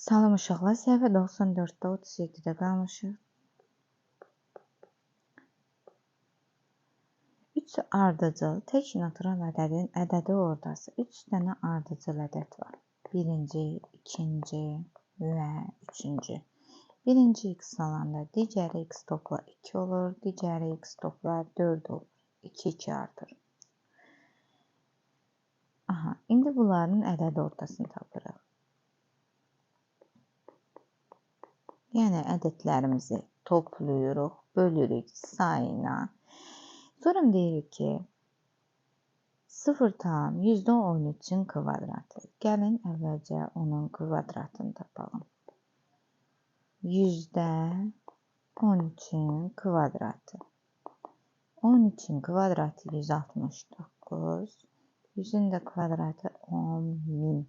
Salam uşaqlar, səhvə 94-də 37-də qalmışıq. 3 ardıcıl tək natural ədədin ədədi ordası 3 dənə ardıcıl ədəd var. Birinci, ikinci və üçüncü. Birinci x alanda digəri x topla 2 olur, digəri x topla 4 olur. 2 artır. İndi bunların ədəd ortasını tapırıq. Yəni ədədlərimizi toplayırıq, bölürük sayına. Sonra deyirik ki, 0,13-ün kvadratı. Gəlin əvvəlcə onun kvadratını tapalım. %13-ün kvadratı. 13-ün kvadratı 169. 100-ün də kvadratı 10.000.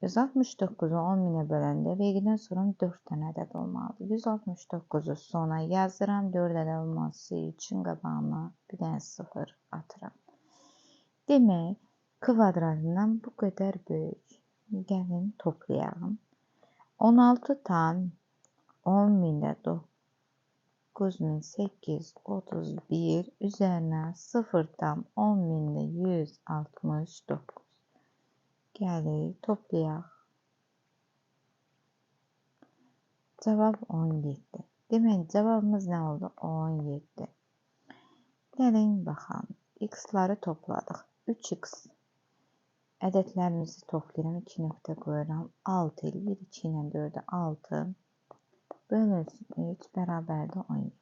169-u 10.000-ə böləndə vergidən sonra 4 dənə ədəd olmalıdır. 169-u sona yazıram. 4 ədəd olması üçün qabağına bir dənə 0 atıram. Demək, kvadratından bu qədər böyük. Gəlin toplayalım. 16 tam 10.000-də 9831 üzərinə 0 tam 10.000-də 169. Gəlir, toplayaq. Cavab 17. Demək, cavabımız nə oldu? 17. Gəlin, baxalım. X-ları topladıq. 3x. Ədədlərimizi toplayıram. 2 nöqtə qoyuram. 6 eləyir. 2 ilə 4-ə 6. Bölünsün 3 bərabərdə 17.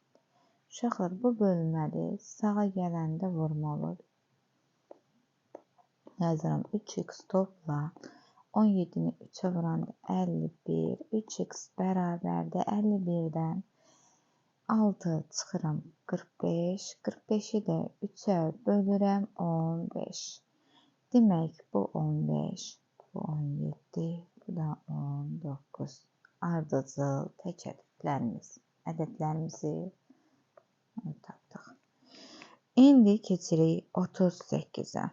Uşaqlar, bu bölünmədir. Sağa gələndə vurma olur. Yazıram 3x topla 17-ni 3-ə vuranda 51. 3x bərabərdə 51-dən 6 çıxıram 45. 45-i də 3-ə bölürəm 15. Demək bu 15. Bu 17. Bu da 19. Ardıcıl tək ədədlərimizi tapdıq. İndi keçirik 38-ə.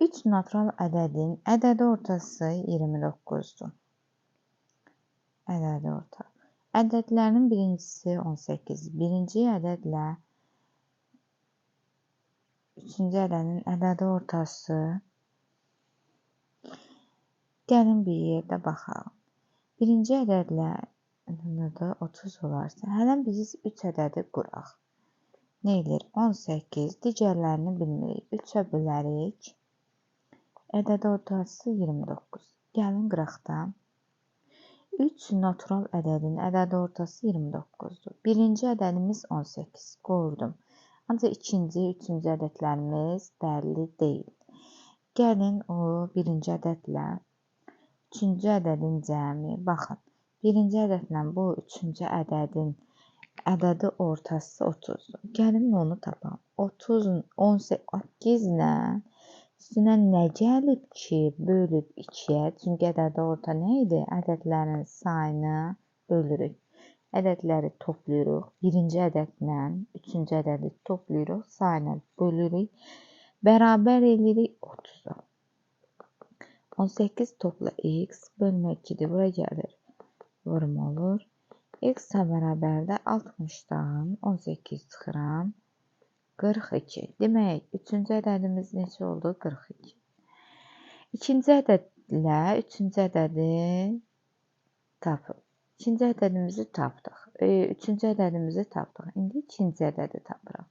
3 natural ədədin ədədi ortası 29-dur. Ədədi orta. Ədədlərinin birincisi 18. Birinci ədədlə üçüncü ədədin ədədi ortası. Gəlin bir yerdə baxalım. Birinci ədədlə 30 olarsa, hələn biz 3 ədədi quraq. Nə edir? 18. Digərlərini bilmirik. 3-ə bölərik. Ədədi ortası 29. Gəlin qıraqdan. 3 natural ədədin ədədi ortası 29-dur. Birinci ədədimiz 18. Qoydum. Ancaq ikinci, üçüncü ədədlərimiz bəlli deyil. Gəlin o birinci ədədlə üçüncü ədədin cəmi. Baxın. Birinci ədədlə bu üçüncü ədədin ədədi ortası 30-dur. Gəlin onu tapalım. 30-un 18-lə üstünə nə gəlib ki, bölüb 2-yə? Çünki ədədi orta nə idi? Ədədlərin sayını bölürük. Ədədləri toplayırıq. Birinci ədədlə üçüncü ədədi toplayırıq. Sayını bölürük. Bərabər edirik 30-a. 18 topla x bölmə 2-dir. Bura gəlir. Vurma olur. X-a bərabərdə 60-dan 18 çıxıram. 42. Demək, üçüncü ədədimiz neçə oldu? 42. İkinci ədədlə üçüncü ədədi tapıb. İkinci ədədimizi tapdıq. Üçüncü ədədimizi tapdıq. İndi ikinci ədədi tapırıq.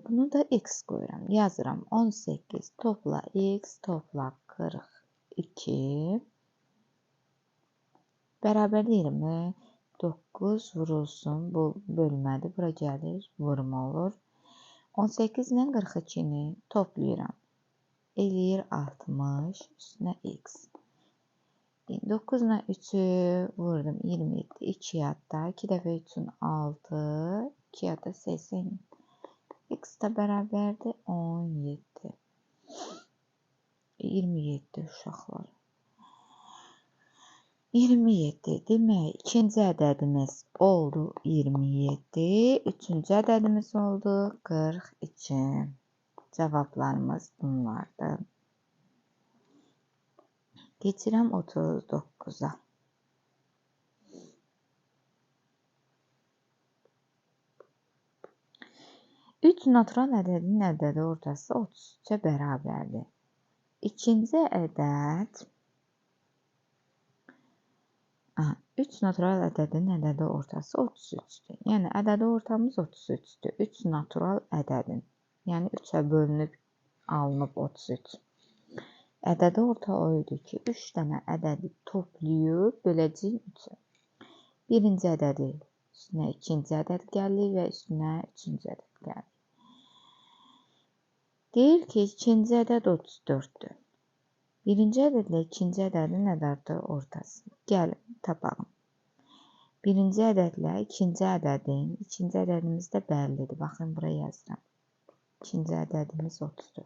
Bunu da x qoyuram. Yazıram. 18 topla x topla 42. Bərabər 29 vurulsun. Bu bölmədir. Bura gəlir. Vurma olur. 18 ilə 42-ni toplayıram. Eləyir 60. Üstünə x. 9 ilə 3-ü vurdum. 27. 2 yadda. 2 dəfə 3-ün 6. 2 yadda 80. X da bərabərdir 17. 27 uşaqlar. 27. Demək, ikinci ədədimiz oldu 27. Üçüncü ədədimiz oldu 42. Cavablarımız bunlardır. Keçirəm 39-a. 3 natural ədədin ədədi ortası 33-ə bərabərdir. İkinci ədəd 3 natural ədədin ədədi ortası 33-dür. Yəni ədədi ortamız 33-dür. 3 natural ədədin. Yəni 3-ə bölünüb alınıb 33. Ədədi orta o idi ki, 3 dənə ədədi toplayıb böləcəyik 3-ə. Birinci ədədi üstünə ikinci ədəd gəlir və üstünə üçüncü ədəd gəlir. Deyir ki, ikinci ədəd 34-dür. Birinci ədədlə ikinci ədədin ədədi ortası. Gəlin, tapalım. Birinci ədədlə ikinci ədədimiz də bəllidir. Baxın, buraya yazıram. İkinci ədədimiz 34.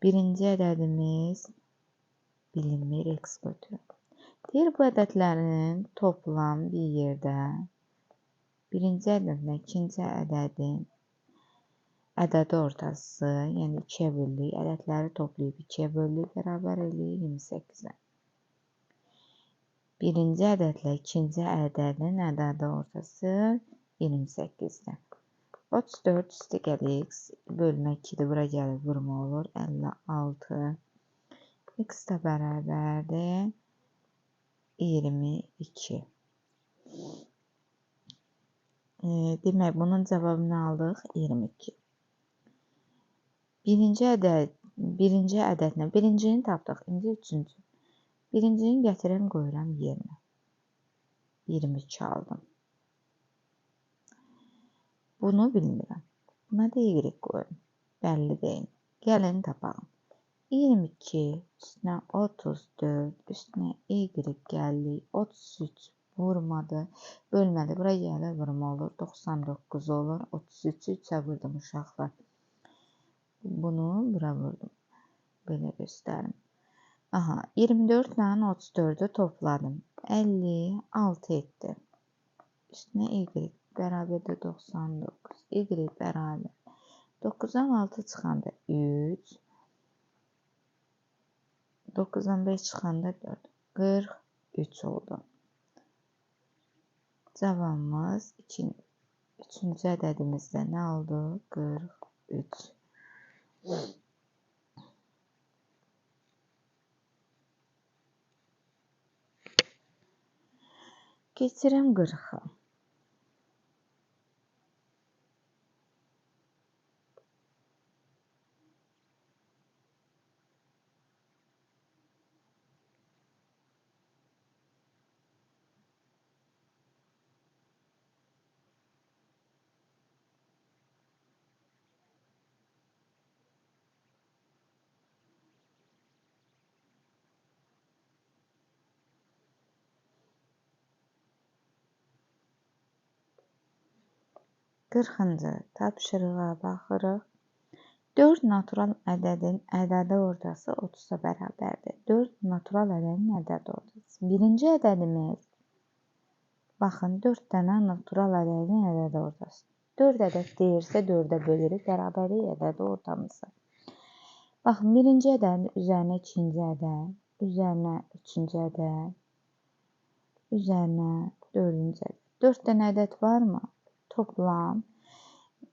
Birinci ədədimiz bilinmir, x götürür. Deyir, bu ədədlərin toplam bir yerdə birinci ədədlə ikinci ədədin ədədi ortası, yəni 2-yə bölürük. Ədədləri toplayıb 2-yə bölürük, bərabər eləyir 28-ə. Birinci ədədlə ikinci ədədin ədədi ortası 28-dir. 34 üstə gəlir x, bölmə 2-dir, bura gəlir, vurma olur, 56. X də bərabərdir 22. Demək, bunun cavabını aldıq 22. Birinci ədədlə birincini tapdıq, indi üçüncü. Birincini gətirəm, qoyuram yerinə. 22 aldım. Bunu bilmirəm. Buna da y qoyum. Bəlli deyil. Gəlin tapalım. 22 üstünə 34 üstünə y gəlir. 33 vurmadı, bölmədi. Bura gəlir, vurma olur. 99 olur. 33-ü 3-ə vurdum uşaqlar. Bunu bura vurdum. Belə göstərim. 24 ilə 34-ü topladım. 56 etdi. Üstünə y bərabərdir 99. Y bərabər. 9-dan 6 çıxanda 3. 9-dan 5 çıxanda 4. 43 oldu. Cavabımız 3-cü ədədimizdə nə oldu? 43. Keçirəm 40-a. Qırxıncı tapşırığa baxırıq. 4 natural ədədin ədədi ortası 30-a bərabərdir. 4 natural ədədin ədədi ortası. Birinci ədədimiz, baxın, 4 dənə natural ədədin ədədi ortası. 4 ədəd deyirsə 4-ə bölürük, bərabərlik ədədi ortamızı. Baxın, birinci ədədin üzərinə ikinci ədəd, üzərinə üçüncü ədəd, üzərinə dördüncü ədəd. 4 dənə ədəd varmı? Toplam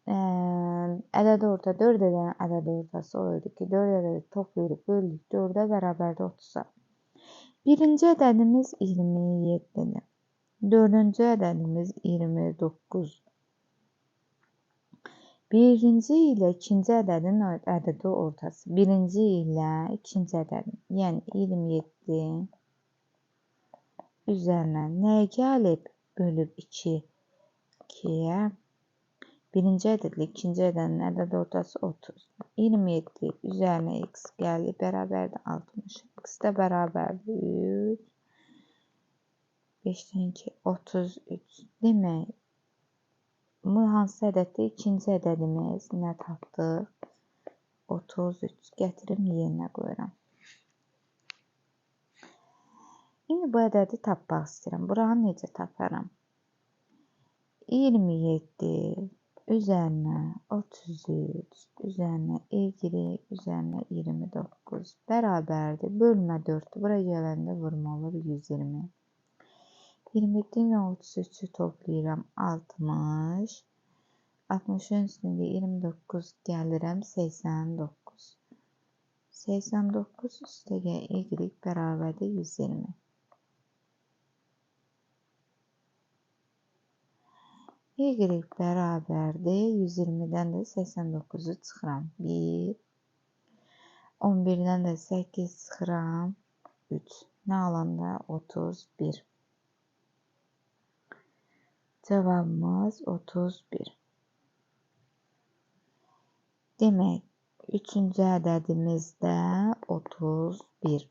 ədədi orta 4 ədədi ortası o idi ki, 4 ədədi toplayırıq, bölürük 4-ə bərabərdir 30-a. Birinci ədədimiz 27-dir. Dördüncü ədədimiz 29. Birinci ilə ikinci ədədin ədədi ortası. Birinci ilə ikinci ədədin, yəni 27 üzərinə nəyə gəlib? Bölüb 2-yə. Birinci ədədlə ikinci ədədin ədədi ortası 30. 27 üzərinə x gəlir, bərabərdir 60. X də bərabərdir 5-dən 2, 33. Demək, bu hansı ədəddir? İkinci ədədimiz nə tapdıq? 33. Gətirim yerinə qoyuram. İndi bu ədədi tapmaq istəyirəm. Buranı necə taparam? 27 üzərinə 33 üzərinə y üzərinə 29 bərabərdir. Bölmə 4-dür. Bura gələndə vurma olur 120. 27 ilə 33-ü toplayıram 60. 60-ın üstündə 29 gəlirəm 89. 89 üstəgə y bərabərdir 120. Y bərabərdir 120-dən də 89-u çıxıram. 1, 11-dən də 8 çıxıram. 3. Nə alanda? 31. Cavabımız 31. Demək, üçüncü ədədimiz də 31.